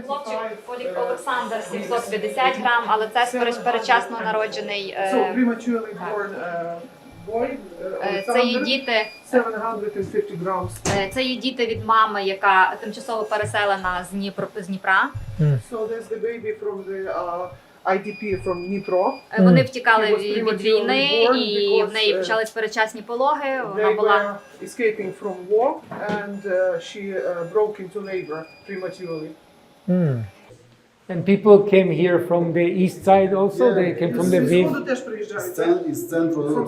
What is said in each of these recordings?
Хлопчик Олік Олександр 750 грам, але це передчасно народжений. Це є діти. 750 grams. Це є діти від мами, яка тимчасово переселена з Дніпра. So there's the baby from the IDP from Dnipro. Вони втікали від війни, і в неї почались передчасні пологи. Вона була escaping from war and she broke into labor prematurely. And people came here from the east side also? They came from the Lviv? Сходу теж приїжджають. Із центру,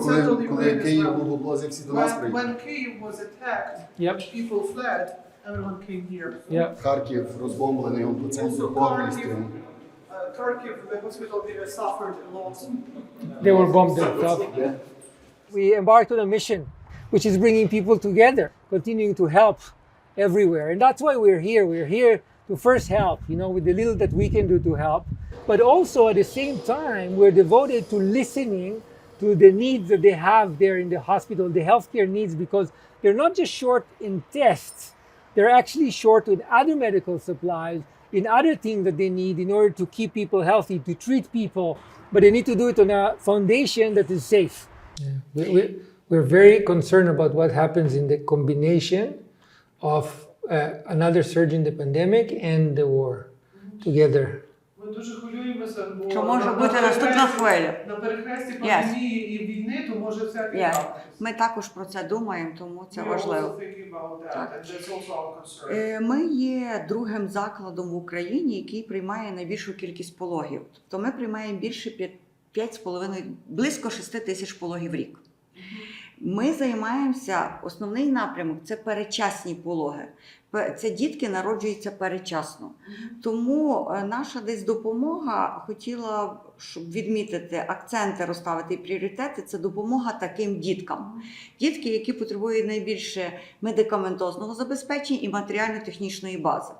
коли Київ був облозі, всі до нас приїхали. When Kyiv was attacked, Yep. people fled, everyone came here. Yeah. Харків розбомблений, он по центру Also повністю. Kharkiv, the hospital there suffered a lot. They were bombed themselves. We embarked on a mission, which is bringing people together, continuing to help everywhere. And that's why we're here. We're here to first help, with the little that we can do to help. But also at the same time, we're devoted to listening to the needs that they have there in the hospital, the healthcare needs, because they're not just short in tests, they're actually short with other medical supplies, in other things that they need in order to keep people healthy, to treat people, but they need to do it on a foundation that is safe. We're very concerned about what happens in the combination of another surge in the pandemic and the war together. Ми дуже хвилюємося, бо Що може бути наступна хвиля. на перехресті пандемії і війни, то може всяке трапитися. Ми також про це думаємо, тому це важливо. Так. Ми є другим закладом в Україні, який приймає найбільшу кількість пологів. Тобто ми приймаємо більше 5,5, близько 6 тисяч пологів в рік. Ми займаємося, основний напрямок – це передчасні пологи. Це дітки народжуються передчасно. Тому наша десь допомога, хотіла, щоб відмітити акценти, розставити і пріоритети, це допомога таким діткам. Дітки, які потребують найбільше медикаментозного забезпечення і матеріально-технічної бази.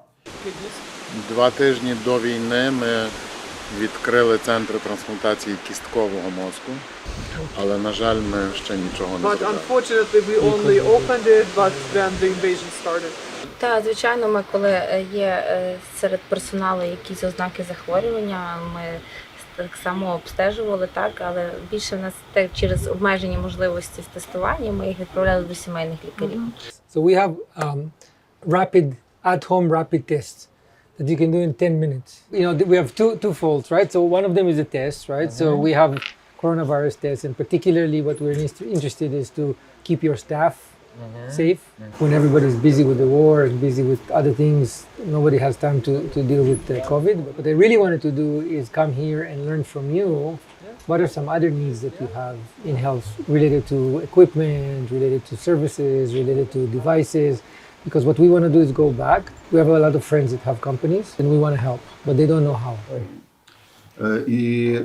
2 тижні до війни ми відкрили центр трансплантації кісткового мозку, але, на жаль, ми ще нічого не But зробили. unfortunately we only opened it, but then the invasion started. Так, звичайно, ми коли є серед персоналу якісь ознаки захворювання, ми так само обстежували, так, але більше в нас через обмежені можливості в тестуванні ми їх відправляли до сімейних лікарів. So we have rapid, at-home rapid tests that you can do in 10 minutes. We have two folds, right? So one of them is a test, right? So we have coronavirus tests, and particularly what we're interested is to keep your staff safe. When everybody's busy with the war and busy with other things, nobody has time to deal with COVID. But what I really wanted to do is come here and learn from you what are some other needs that you have in health related to equipment, related to services, related to devices. Because what we want to do is go back. We have a lot of friends that have companies and we want to help, but they don't know how. І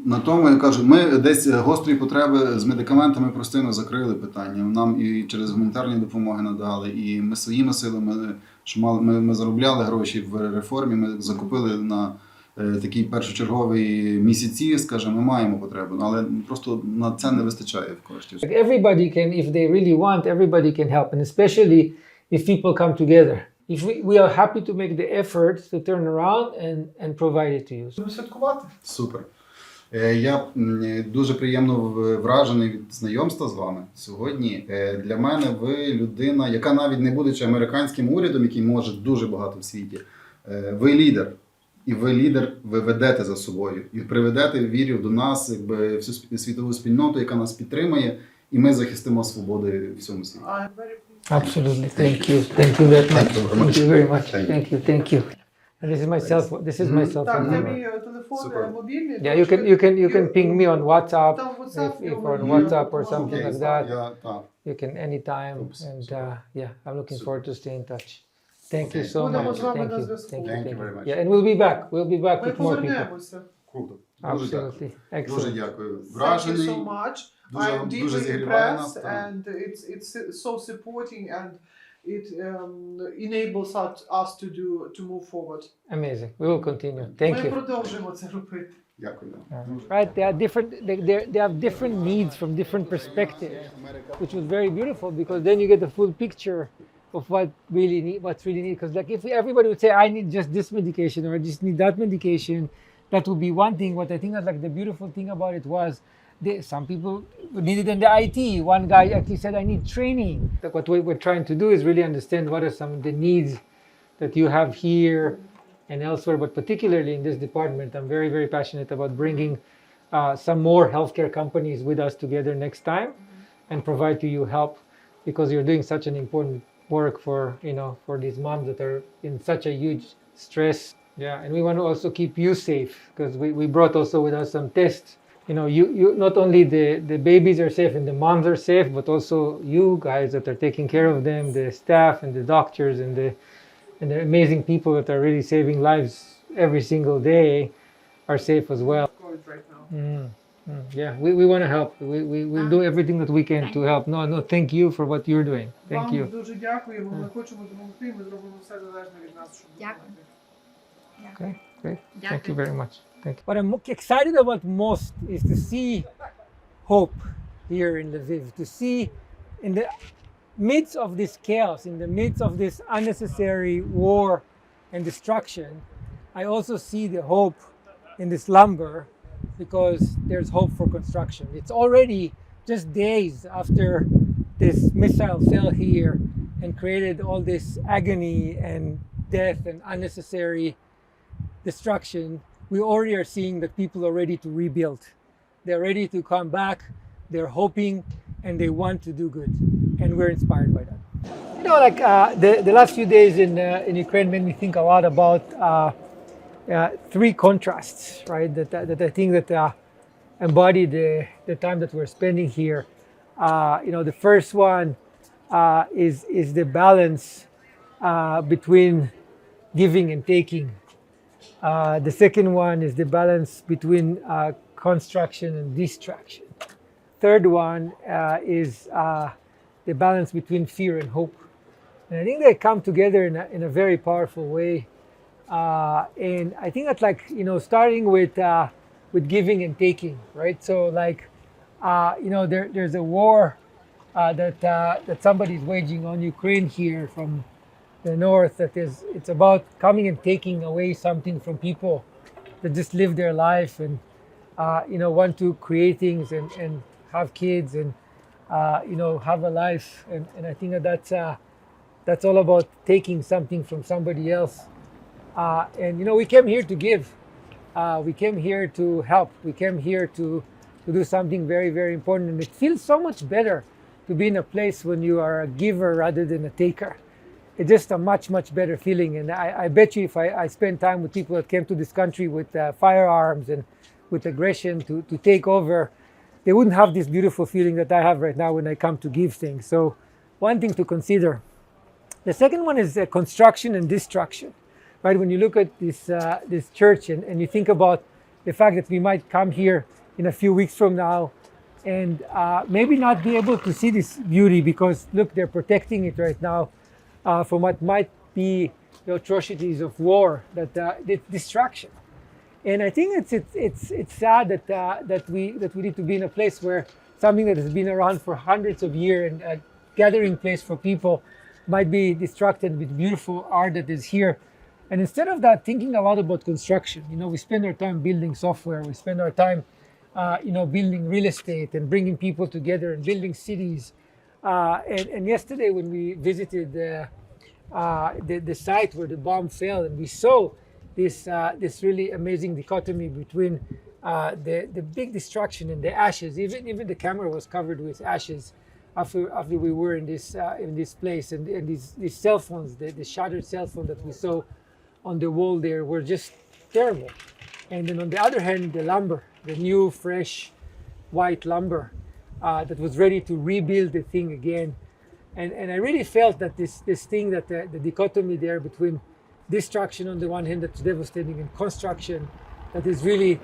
на тому, я кажу, ми десь гострі потреби з медикаментами простими закрили питання. Нам і через гуманітарні допомоги надали, і ми своїми силами, що ми заробляли гроші в реформі, ми закупили на такі першочергові місяці, скажімо, ми маємо потребу, але просто на це не вистачає коштів. Everybody can, if they really want, everybody can help, and especially if people come together. If we are happy to make the effort to turn around and provide it to you. Будемо святкувати. Супер. Я дуже приємно вражений від знайомства з вами сьогодні. Для мене ви людина, яка навіть не будучи американським урядом, який може дуже багато в світі, ви лідер. І ви лідер, ви ведете за собою. І приведете, вірю, до нас всю світову спільноту, яка нас підтримує, і ми захистимо свободи в всьому світі. Absolutely. Thank you. Thank you very much. Thank you very much. Thank you. And this is my cell phone. This is my cell Так, phone це number. мій телефон мобільний. Yeah, you can ping me on WhatsApp Там WhatsApp, if on WhatsApp or something like that. Так. You can anytime, and yeah, I'm looking forward to stay in touch. Thank you so Будемо much. з вами Thank на you. зв'язку. Thank you very much. Yeah, and we'll be back. We'll be back Ми with more people. повернемося. Круто. Absolutely. Дуже Excellent. дякую. Thank you Вражений. so much. Дуже- I'm дуже deeply зігріває нас, impressed, так. and it's so supporting, and it enables us to move forward. Amazing. We will continue. Thank Ми you. продовжимо це робити. Дякую. Right, they are different. They have different needs from different perspectives, which was very beautiful because then you get the full picture of what's really needed. Because like if everybody would say, I need just this medication or I just need that medication, that would be one thing. What I think that like the beautiful thing about it was some people needed in the IT. One guy actually said, I need training. Like what we're trying to do is really understand what are some of the needs that you have here and elsewhere, but particularly in this department. I'm very, very passionate about bringing some more healthcare companies with us together next time and provide to you help, because you're doing such an important work for these moms that are in such a huge stress. Yeah, and we want to also keep you safe, because we brought also with us some tests. You not only the babies are safe and the moms are safe, but also you guys that are taking care of them, the staff and the doctors and the amazing people that are really saving lives every single day are safe as well. COVID right now. Yeah, we want to help. We'll do everything that we can to help. No, thank you for what you're doing. Thank Вам you. дуже дякуємо. Ми хочемо допомогти. Ми зробимо все залежне від нас, щоб Дякую. допомогти. Okay, great. Yeah. Thank you very much. Thank you. What I'm excited about most is to see hope here in Lviv, to see in the midst of this chaos, in the midst of this unnecessary war and destruction, I also see the hope in this lumber, because there's hope for construction. It's already just days after this missile fell here and created all this agony and death and unnecessary destruction. We already are seeing that people are ready to rebuild. They're ready to come back. They're hoping and they want to do good. And we're inspired by that. The last few days in Ukraine made me think a lot about three contrasts, right? That I think that embody the time that we're spending here. The first one is the balance between giving and taking. The second one is the balance between construction and distraction. Third one is the balance between fear and hope. And I think they come together in a very powerful way. And I think that starting with giving and taking, right? So there's a war that somebody's waging on Ukraine here from the north, it's about coming and taking away something from people that just live their life and want to create things and have kids and have a life, and I think that's all about taking something from somebody else. And we came here to give. We came here to help. We came here to do something very, very important. And it feels so much better to be in a place when you are a giver rather than a taker. It's just a much, much better feeling. And I bet you if I spend time with people that came to this country with firearms and with aggression to take over, they wouldn't have this beautiful feeling that I have right now when I come to give things. So one thing to consider. The second one is construction and destruction. Right, when you look at this church and you think about the fact that we might come here in a few weeks from now and maybe not be able to see this beauty because look, they're protecting it right now from what might be the atrocities of war, the destruction. And I think it's sad that we need to be in a place where something that has been around for hundreds of years and a gathering place for people might be destructed with beautiful art that is here. And instead of that, thinking a lot about construction, we spend our time building software, we spend our time, building real estate and bringing people together and building cities. And yesterday when we visited the site where the bomb fell, and we saw this really amazing dichotomy between the big destruction and the ashes. Even the camera was covered with ashes after we were in this place, and these cell phones, the shattered cell phone that we saw on the wall there were just terrible. And then on the other hand, the lumber, the new, fresh, white lumber that was ready to rebuild the thing again. And I really felt that this thing, that the dichotomy there between destruction on the one hand that's devastating and construction that is really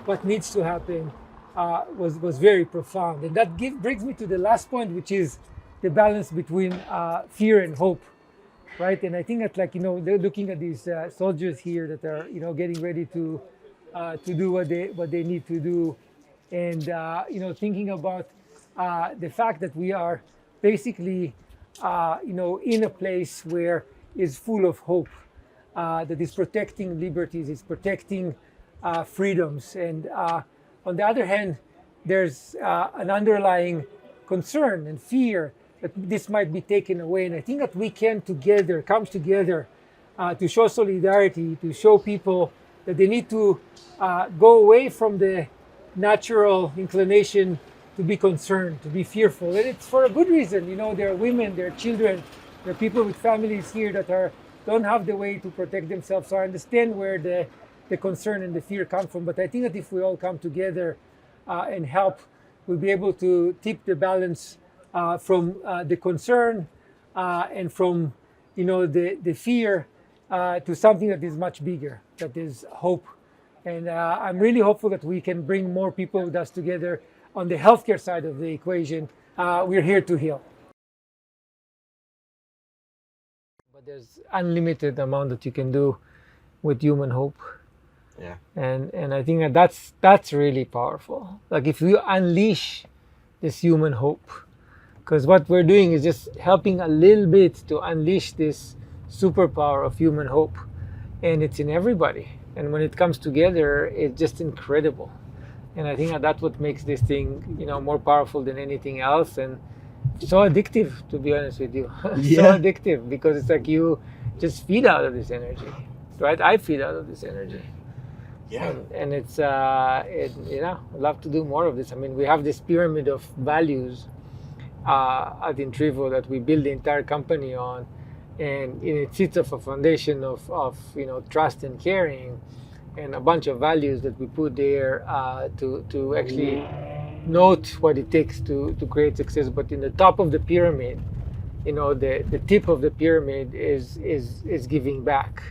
what needs to happen was very profound. And that brings me to the last point, which is the balance between fear and hope. Right, and I think that they're looking at these soldiers here that are getting ready to do what they need to do, and thinking about the fact that we are basically in a place where is full of hope, that is protecting liberties, is protecting freedoms. And on the other hand, there's an underlying concern and fear that this might be taken away. And I think that we can come together to show solidarity, to show people that they need to go away from the natural inclination to be concerned, to be fearful. And it's for a good reason. There are women, there are children, there are people with families here that don't have the way to protect themselves. So I understand where the concern and the fear come from. But I think that if we all come together and help, we'll be able to tip the balance from the concern and from the fear to something that is much bigger, that is hope. And I'm really hopeful that we can bring more people with us together on the healthcare side of the equation. We're here to heal. But there's unlimited amount that you can do with human hope. Yeah. And I think that's really powerful. Like if you unleash this human hope, because what we're doing is just helping a little bit to unleash this superpower of human hope, and it's in everybody. And when it comes together, it's just incredible. And I think that's what makes this thing, more powerful than anything else, and so addictive, to be honest with you. Yeah. So addictive, because it's like you just feed out of this energy, right? I feed out of this energy. Yeah. And it's, I'd love to do more of this. I mean, we have this pyramid of values at Intrivo that we build the entire company on, and it sits of a foundation of trust and caring, and a bunch of values that we put there to actually note what it takes to create success. But in the top of the pyramid, the tip of the pyramid is giving back.